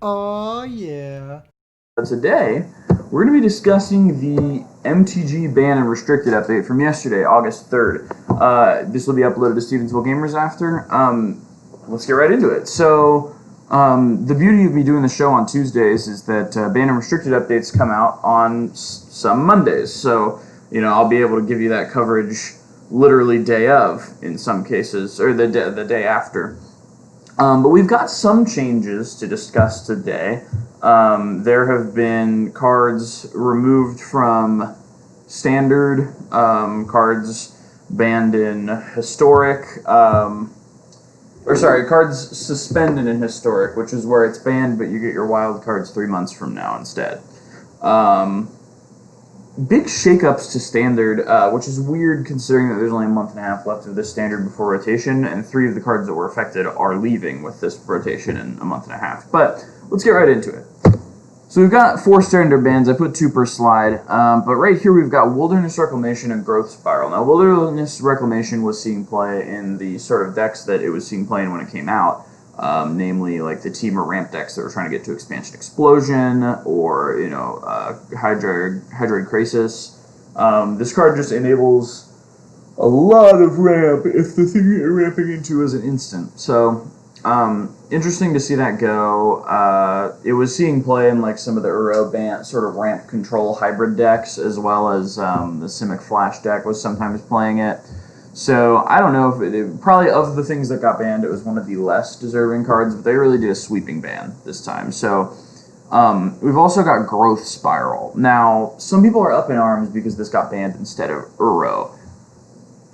Oh, yeah. Today, we're going to be discussing the MTG ban and restricted update from yesterday, August 3rd. This will be uploaded to StevensvilleGamers after. Let's get right into it. The beauty of me doing the show on Tuesdays is that ban and restricted updates come out on some Mondays. I'll be able to give you that coverage literally day of in some cases, or the day after. But we've got some changes to discuss today. There have been cards removed from standard, cards banned in historic, cards suspended in historic, which is where it's banned, but you get your wild cards 3 months from now instead. Big shakeups to standard, which is weird considering that there's only a month and a half left of this standard before rotation, and 3 of the cards that were affected are leaving with this rotation in a month and a half. But let's get right into it. So we've got 4 standard bans. I put 2 per slide, but right here we've got Wilderness Reclamation and Growth Spiral. Now, Wilderness Reclamation was seeing play in the sort of decks that it was seeing play in when it came out. Namely like the team or ramp decks that were trying to get to Expansion Explosion or, Hydroid Crisis. This card just enables a lot of ramp if the thing you're ramping into is an instant. So, interesting to see that go. It was seeing play in like some of the Uro band sort of ramp control hybrid decks, as well as the Simic Flash deck was sometimes playing it. So, I don't know if probably of the things that got banned, it was one of the less deserving cards, but they really did a sweeping ban this time. So, we've also got Growth Spiral. Now, some people are up in arms because this got banned instead of Uro.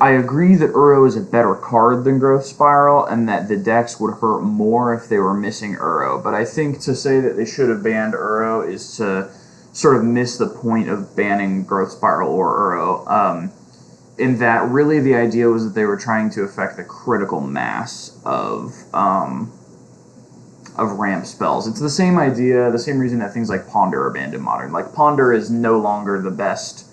I agree that Uro is a better card than Growth Spiral, and that the decks would hurt more if they were missing Uro. But I think to say that they should have banned Uro is to sort of miss the point of banning Growth Spiral or Uro. In that, really, the idea was that they were trying to affect the critical mass of ramp spells. It's the same idea, the same reason that things like Ponder are banned in Modern. Like, Ponder is no longer the best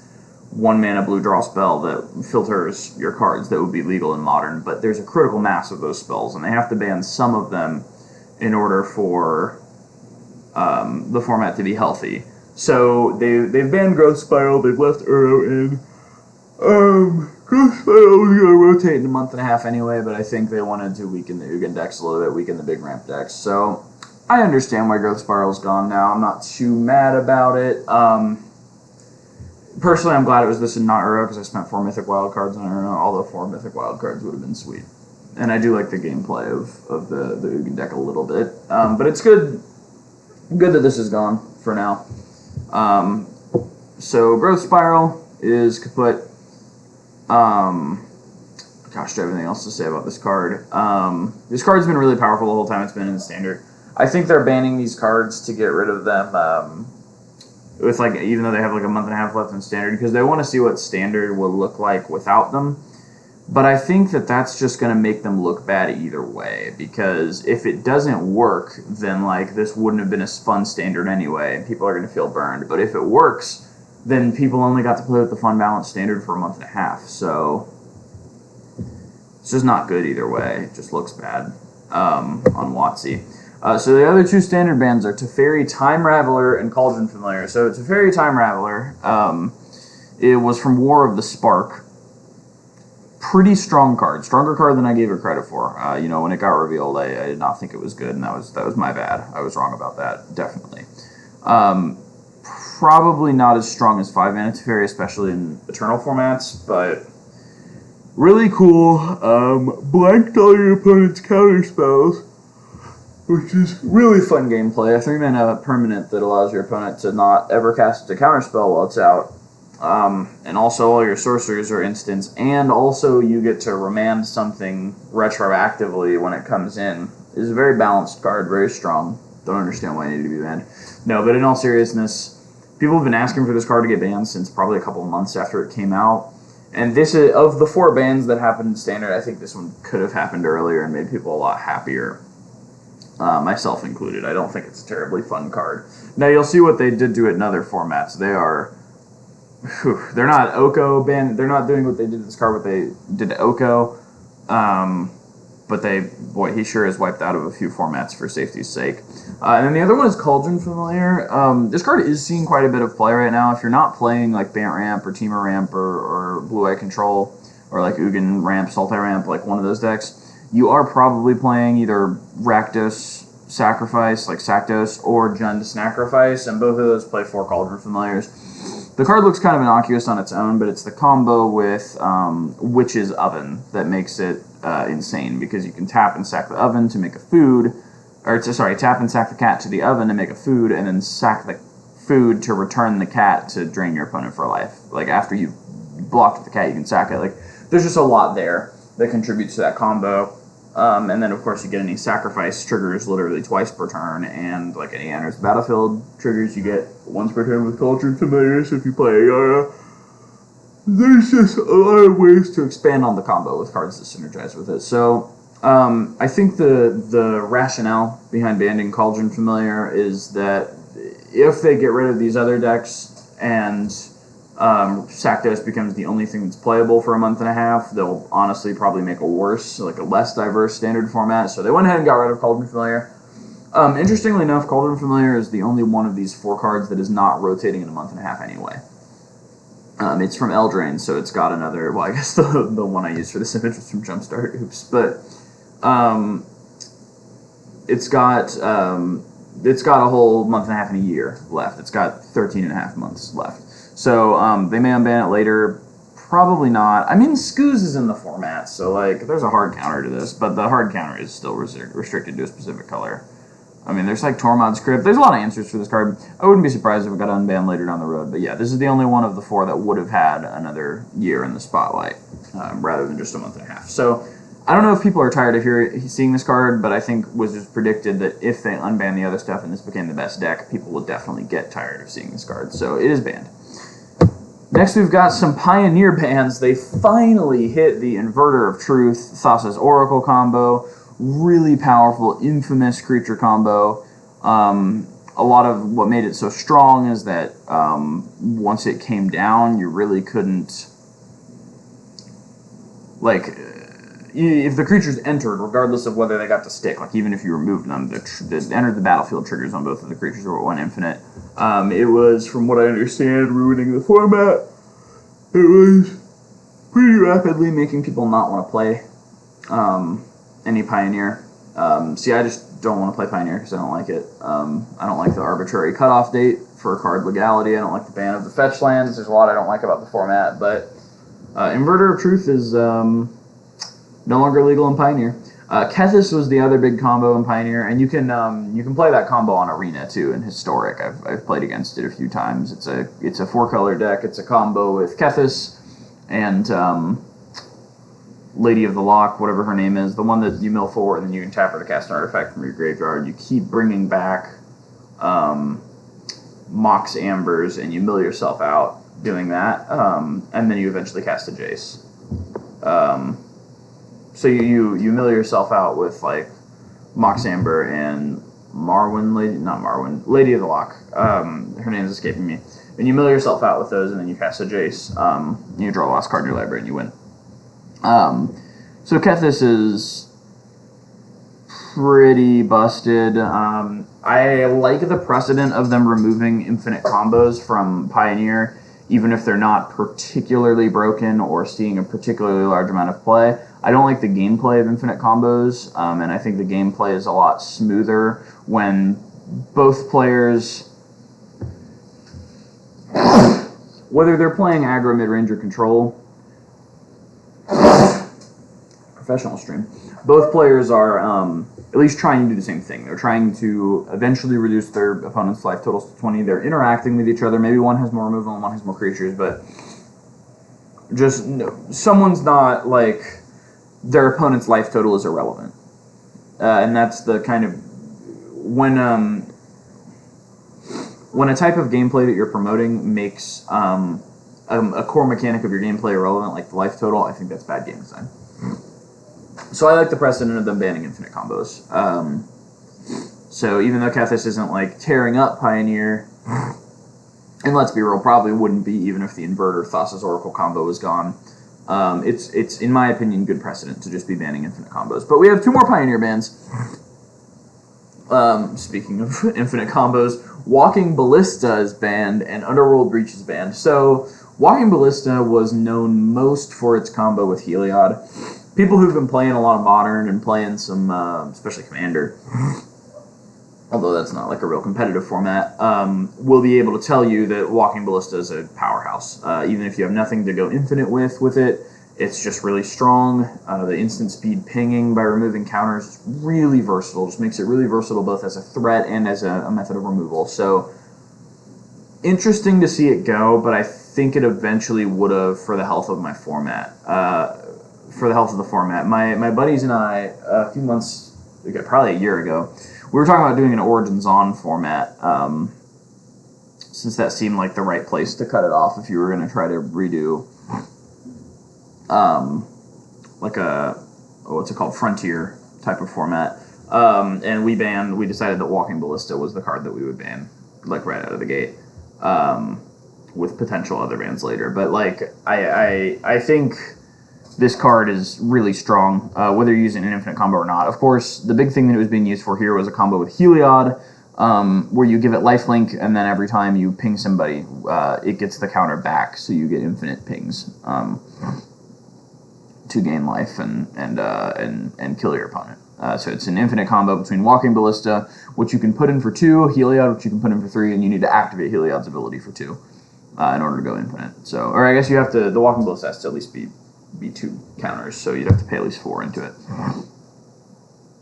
1-mana blue draw spell that filters your cards that would be legal in Modern, but there's a critical mass of those spells, and they have to ban some of them in order for the format to be healthy. So they've banned Growth Spiral, they've left Uro in. Growth Spiral was going to rotate in a month and a half anyway, but I think they wanted to weaken the Ugin decks a little bit, weaken the big ramp decks. So I understand why Growth Spiral's gone now. I'm not too mad about it. Personally, I'm glad it was this and not Uro because I spent 4 Mythic Wild cards on Uro, although 4 Mythic Wild cards would have been sweet. And I do like the gameplay of the Ugin deck a little bit. But it's good that this is gone for now. So Growth Spiral is kaput. Gosh, do I have anything else to say about this card? This card's been really powerful the whole time it's been in Standard. I think they're banning these cards to get rid of them, with even though they have like a month and a half left in Standard, because they want to see what Standard will look like without them. But I think that that's just going to make them look bad either way, because if it doesn't work, then this wouldn't have been a fun Standard anyway, and people are going to feel burned. But if it works, then people only got to play with the fun balanced Standard for a month and a half, so it's just not good either way. It just looks bad on WotC. So the other 2 standard bans are Teferi Time Raveler and Cauldron Familiar. So Teferi Time Raveler, it was from War of the Spark. Pretty strong card, stronger card than I gave it credit for. When it got revealed, I did not think it was good, and that was my bad. I was wrong about that, definitely. Probably not as strong as 5-mana Teferi, especially in Eternal formats, but really cool. Blanked all your opponent's counter spells, which is really fun gameplay. A 3-mana permanent that allows your opponent to not ever cast a counterspell while it's out. And also all your sorcerers are instants, and also you get to remand something retroactively when it comes in. It's a very balanced card, very strong. Don't understand why it needed to be banned. No, but in all seriousness, people have been asking for this card to get banned since probably a couple of months after it came out. And this is, of the 4 bans that happened in Standard, I think this one could have happened earlier and made people a lot happier. Myself included. I don't think it's a terribly fun card. Now you'll see what they did do it in other formats. They're not Oko ban. They're not doing what they did to this card. What they did to Oko. boy, he sure is wiped out of a few formats for safety's sake. And then the other one is Cauldron Familiar. This card is seeing quite a bit of play right now. If you're not playing like Bant Ramp or Teamer Ramp or Blue Eye Control or like Ugin Ramp, Sultai Ramp, like one of those decks, you are probably playing either Rakdos Sacrifice, like Sakdos, or Jund Sacrifice, and both of those play 4 Cauldron Familiars. The card looks kind of innocuous on its own, but it's the combo with Witch's Oven that makes it insane, because you can tap and sack the oven to make a food, tap and sack the cat to the oven to make a food, and then sack the food to return the cat to drain your opponent for life. Like, after you've blocked with the cat, you can sack it. Like, there's just a lot there that contributes to that combo. And then, of course, you get any sacrifice triggers literally twice per turn, and like any enters the battlefield triggers, you get once per turn with Cauldron Familiar. So if you play Ayara, there's just a lot of ways to expand on the combo with cards that synergize with it. So I think the rationale behind banning Cauldron Familiar is that if they get rid of these other decks and Sakdos becomes the only thing that's playable for a month and a half, they'll honestly probably make a worse, like a less diverse standard format. So they went ahead and got rid of Cauldron Familiar. Interestingly enough, Cauldron Familiar is the only one of these 4 cards that is not rotating in a month and a half anyway. It's from Eldraine, so it's got another, well, I guess the one I used for this image was from Jumpstart. Oops. But it's got a whole month and a half and a year left. It's got 13 and a half months left. So they may unban it later. Probably not. I mean, Scooz is in the format, so like there's a hard counter to this, but the hard counter is still restricted to a specific color. I mean, there's like Tormod's Crypt. There's a lot of answers for this card. I wouldn't be surprised if it got unbanned later down the road. But yeah, this is the only one of the 4 that would have had another year in the spotlight, rather than just a month and a half. So I don't know if people are tired of seeing this card, but I think Wizards predicted that if they unban the other stuff and this became the best deck, people would definitely get tired of seeing this card. So it is banned. Next, we've got some Pioneer bans. They finally hit the Inverter of Truth, Thassa's Oracle combo. Really powerful, infamous creature combo. A lot of what made it so strong is that once it came down, you really couldn't... Like, if the creatures entered, regardless of whether they got to stick, like even if you removed them, the entered the battlefield triggers on both of the creatures went infinite. It was, from what I understand, ruining the format. It was pretty rapidly making people not want to play any Pioneer. See, I just don't want to play Pioneer because I don't like it. I don't like the arbitrary cutoff date for card legality. I don't like the ban of the fetch lands. There's a lot I don't like about the format, but Inverter of Truth is no longer legal in Pioneer. Kethis was the other big combo in Pioneer, and you can play that combo on Arena too in Historic. I've played against it a few times. It's a 4-color deck. It's a combo with Kethis and Lady of the Lock, whatever her name is, the one that you mill forward and then you can tap her to cast an artifact from your graveyard. You keep bringing back Mox Ambers and you mill yourself out doing that, and then you eventually cast a Jace. So you mill yourself out with like Mox Amber and Lady of the Lock. Her name is escaping me. And you mill yourself out with those, and then you cast a Jace. You draw the last card in your library, and you win. So Kethis is pretty busted. I like the precedent of them removing infinite combos from Pioneer, even if they're not particularly broken or seeing a particularly large amount of play. I don't like the gameplay of infinite combos, and I think the gameplay is a lot smoother when both players, whether they're playing aggro, mid-range, or control, professional stream, both players are at least trying to do the same thing. They're trying to eventually reduce their opponent's life totals to 20. They're interacting with each other. Maybe one has more removal and one has more creatures, but just someone's not like their opponent's life total is irrelevant. And that's the kind of when a type of gameplay that you're promoting makes a core mechanic of your gameplay irrelevant, like the life total, I think that's bad game design. So I like the precedent of them banning infinite combos. So even though Kethis isn't like tearing up Pioneer, and let's be real, probably wouldn't be even if the Inverter Thassa's Oracle combo was gone, It's in my opinion good precedent to just be banning infinite combos. But we have 2 more Pioneer bans. Speaking of infinite combos, Walking Ballista is banned and Underworld Breach is banned. So Walking Ballista was known most for its combo with Heliod. People who've been playing a lot of Modern and playing some, especially Commander, although that's not like a real competitive format, will be able to tell you that Walking Ballista is a powerhouse. Even if you have nothing to go infinite with it, it's just really strong. The instant speed pinging by removing counters is really versatile. Just makes it really versatile both as a threat and as a method of removal. So interesting to see it go, but I think it eventually would have for the health of my format. For the health of the format. My buddies and I, a few months ago, probably a year ago, we were talking about doing an Origins On format, since that seemed like the right place to cut it off if you were going to try to redo like a, what's it called, Frontier type of format. And we decided that Walking Ballista was the card that we would ban, like right out of the gate, with potential other bans later. But like, I think this card is really strong, whether you're using an infinite combo or not. Of course, the big thing that it was being used for here was a combo with Heliod, where you give it lifelink, and then every time you ping somebody, it gets the counter back, so you get infinite pings to gain life and kill your opponent. So it's an infinite combo between Walking Ballista, which you can put in for 2, Heliod, which you can put in for 3, and you need to activate Heliod's ability for 2 in order to go infinite. So, or I guess you have to, the Walking Ballista has to at least be 2 counters, so you'd have to pay at least 4 into it.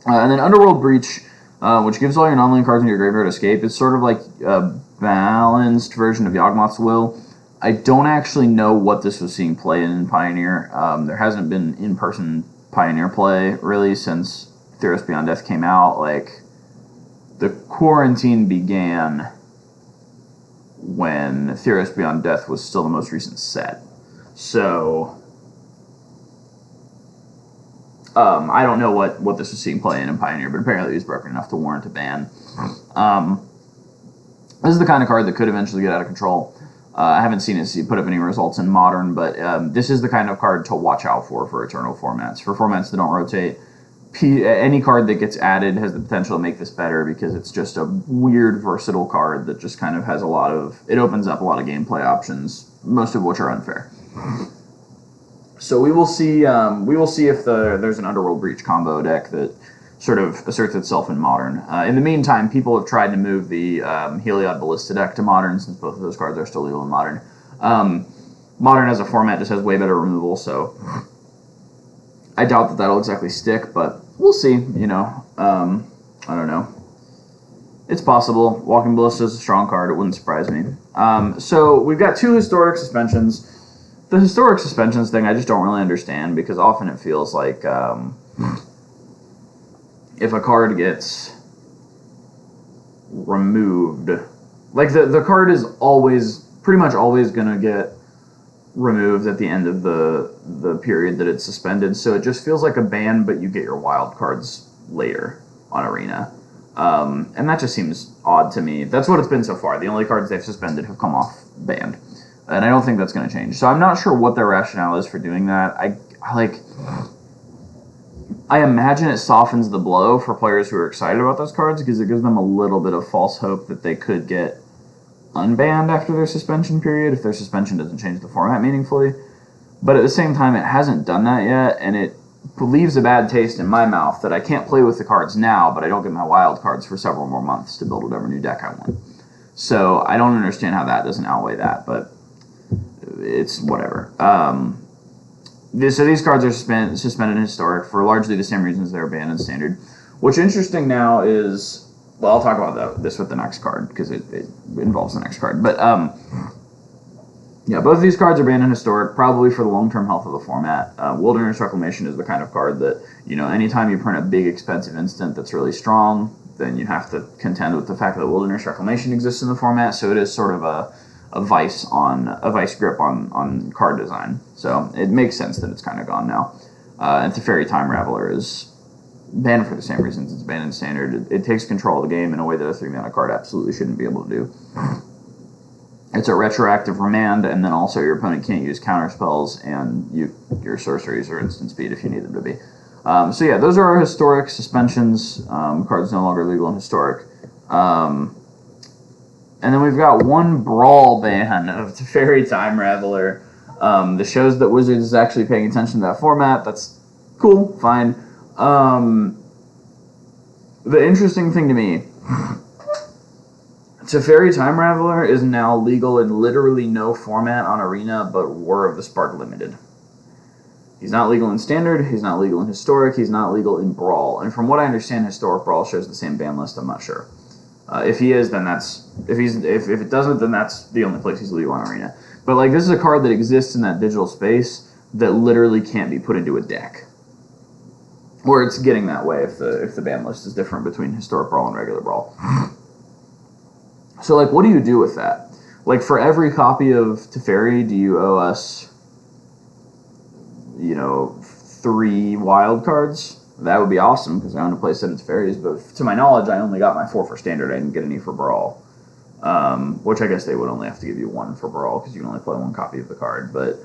And then Underworld Breach, which gives all your non-land cards in your graveyard escape. It's sort of like a balanced version of Yawgmoth's Will. I don't actually know what this was seeing play in Pioneer. There hasn't been in-person Pioneer play, really, since Theros Beyond Death came out. Like, the quarantine began when Theros Beyond Death was still the most recent set. So I don't know what this was seeing play in Pioneer, but apparently it was broken enough to warrant a ban. This is the kind of card that could eventually get out of control. I haven't seen it put up any results in Modern, but this is the kind of card to watch out for Eternal formats. For formats that don't rotate, any card that gets added has the potential to make this better because it's just a weird, versatile card that just kind of has it opens up a lot of gameplay options, most of which are unfair. So we will see if there's an Underworld Breach combo deck that sort of asserts itself in Modern. In the meantime, people have tried to move the Heliod Ballista deck to Modern, since both of those cards are still legal in Modern. Modern as a format just has way better removal, so I doubt that that'll exactly stick, but we'll see, you know. I don't know. It's possible. Walking Ballista is a strong card. It wouldn't surprise me. So we've got 2 historic suspensions. The historic suspensions thing I just don't really understand, because often it feels like if a card gets removed, like the card is pretty much always going to get removed at the end of the period that it's suspended, so it just feels like a ban, but you get your wild cards later on Arena. And that just seems odd to me. That's what it's been so far. The only cards they've suspended have come off banned. And I don't think that's going to change. So I'm not sure what their rationale is for doing that. I imagine it softens the blow for players who are excited about those cards, because it gives them a little bit of false hope that they could get unbanned after their suspension period if their suspension doesn't change the format meaningfully. But at the same time, it hasn't done that yet, and it leaves a bad taste in my mouth that I can't play with the cards now, but I don't get my wild cards for several more months to build whatever new deck I want. So I don't understand how that doesn't outweigh that, but it's whatever. So these cards are suspended in Historic for largely the same reasons they were banned in Standard. What's interesting now is, well, I'll talk about this with the next card, because it involves the next card. But yeah, both of these cards are banned in Historic, probably for the long-term health of the format. Wilderness Reclamation is the kind of card that, you know, anytime you print a big, expensive instant that's really strong, then you have to contend with the fact that Wilderness Reclamation exists in the format. So it is sort of a vice grip on card design. So it makes sense that it's kind of gone now. And Teferi Time Raveler is banned for the same reasons it's banned in Standard. It takes control of the game in a way that a 3-mana card absolutely shouldn't be able to do. It's a retroactive remand, and then also your opponent can't use counter spells, and your sorceries are instant speed if you need them to be. So yeah, those are our historic suspensions. Cards no longer legal in historic. And then we've got one brawl ban of Teferi Time Raveler. This shows that Wizards is actually paying attention to that format. That's cool, fine. The interesting thing to me, Teferi Time Raveler is now legal in literally no format on Arena but War of the Spark Limited. He's not legal in Standard, he's not legal in Historic, he's not legal in Brawl. And from what I understand, Historic Brawl shows the same ban list, I'm not sure. If he is, then that's... If it doesn't, then that's the only place he's legal on Arena. But like, this is a card that exists in that digital space that literally can't be put into a deck. Or it's getting that way if the ban list is different between Historic Brawl and regular Brawl. So like, what do you do with that? Like, for every copy of Teferi, do you owe us, 3 wild cards? That would be awesome, because I own a playset of Teferis, but to my knowledge, I only got my 4 for Standard. I didn't get any for Brawl. Which I guess they would only have to give you 1 for Brawl, because you can only play 1 copy of the card, but...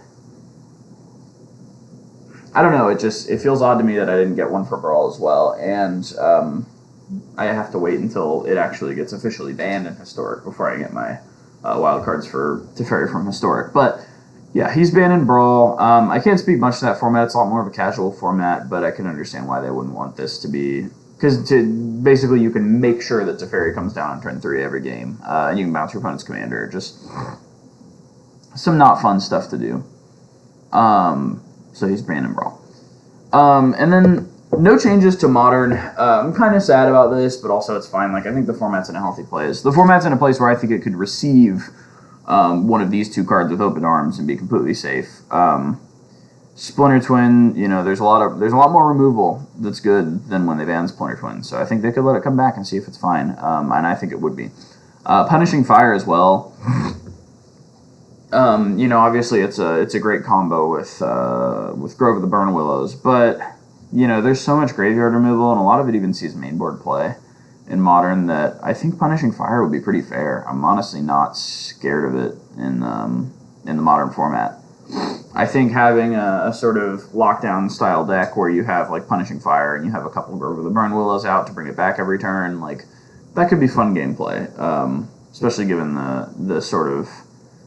I don't know, it feels odd to me that I didn't get 1 for Brawl as well, and I have to wait until it actually gets officially banned in Historic before I get my wild cards for Teferi from Historic. But yeah, he's banned in Brawl. I can't speak much to that format. It's a lot more of a casual format, but I can understand why they wouldn't want this to be... Because basically you can make sure that Teferi comes down on turn 3 every game, and you can bounce your opponent's commander. Just some not fun stuff to do. So he's banned in Brawl. And then no changes to Modern. I'm kind of sad about this, but also it's fine. Like, I think the format's in a healthy place. The format's in a place where I think it could receive one of these 2 cards with open arms and be completely safe. Splinter Twin, there's a lot more removal that's good than when they banned Splinter Twin. So I think they could let it come back and see if it's fine. And I think it would be. Punishing Fire as well. Obviously it's a great combo with Grove of the Burn Willows, but there's so much graveyard removal, and a lot of it even sees mainboard play in Modern, that I think Punishing Fire would be pretty fair. I'm honestly not scared of it in the Modern format. I think having a sort of lockdown style deck where you have like Punishing Fire and you have a couple Grove of the Burn Willows out to bring it back every turn, like that could be fun gameplay, especially given the sort of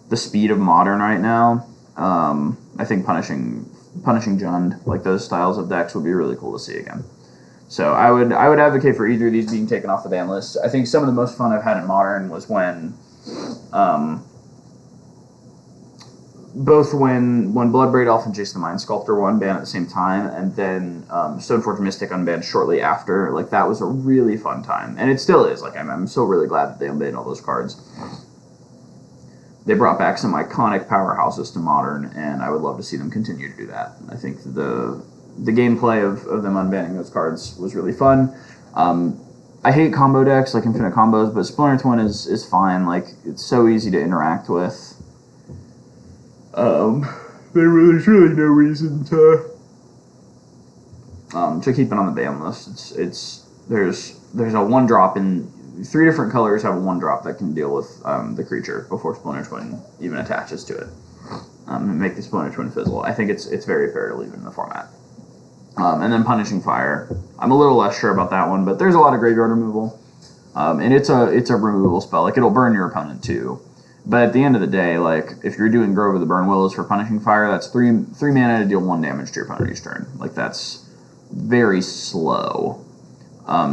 the speed of Modern right now. I think punishing Jund, like those styles of decks, would be really cool to see again. So I would advocate for either of these being taken off the ban list. I think some of the most fun I've had in Modern was when Bloodbraid Elf and Jace the Mind Sculptor were unbanned at the same time, and then Stoneforge Mystic unbanned shortly after. Like, that was a really fun time, and it still is. Like, I'm so really glad that they unbanned all those cards. They brought back some iconic powerhouses to Modern, and I would love to see them continue to do that. I think the gameplay of them unbanning those cards was really fun. I hate combo decks, like infinite combos, but Splinter Twin is fine. Like, it's so easy to interact with. There's really no reason to keep it on the ban list. There's a 1-drop in 3 different colors have a 1-drop that can deal with the creature before Splinter Twin even attaches to it, and make the Splinter Twin fizzle. I think it's very fair to leave it in the format. And then Punishing Fire, I'm a little less sure about that one, but there's a lot of graveyard removal, and it's a removal spell. Like, it'll burn your opponent too. But at the end of the day, like, if you're doing Grove of the Burn Willows for Punishing Fire, that's 3 mana to deal 1 damage to your opponent each turn. Like, that's very slow.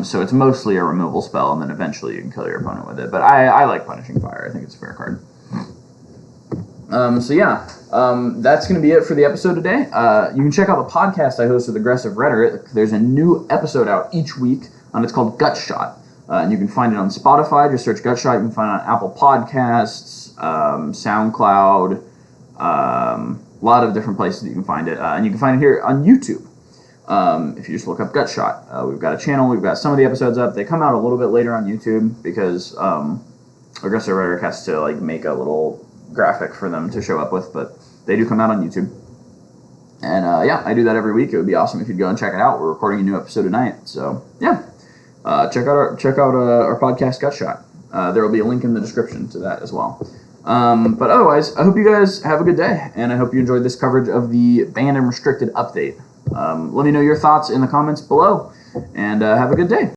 So it's mostly a removal spell, and then eventually you can kill your opponent with it. But I like Punishing Fire. I think it's a fair card. That's going to be it for the episode today. You can check out the podcast I host with Aggressive Rhetoric. There's a new episode out each week, and it's called Gut Shot. And you can find it on Spotify. Just search Gut Shot. You can find it on Apple Podcasts, SoundCloud, a lot of different places that you can find it. And you can find it here on YouTube. If you just look up Gut Shot. We've got a channel. We've got some of the episodes up. They come out a little bit later on YouTube because Aggressive Rhetoric has to like make a little graphic for them to show up with, but they do come out on YouTube. And I do that every week. It would be awesome if you'd go and check it out. We're recording a new episode tonight, so yeah. Check out our podcast Gut Shot. There will be a link in the description to that as well. But otherwise, I hope you guys have a good day, and I hope you enjoyed this coverage of the banned and restricted update. Let me know your thoughts in the comments below, and have a good day.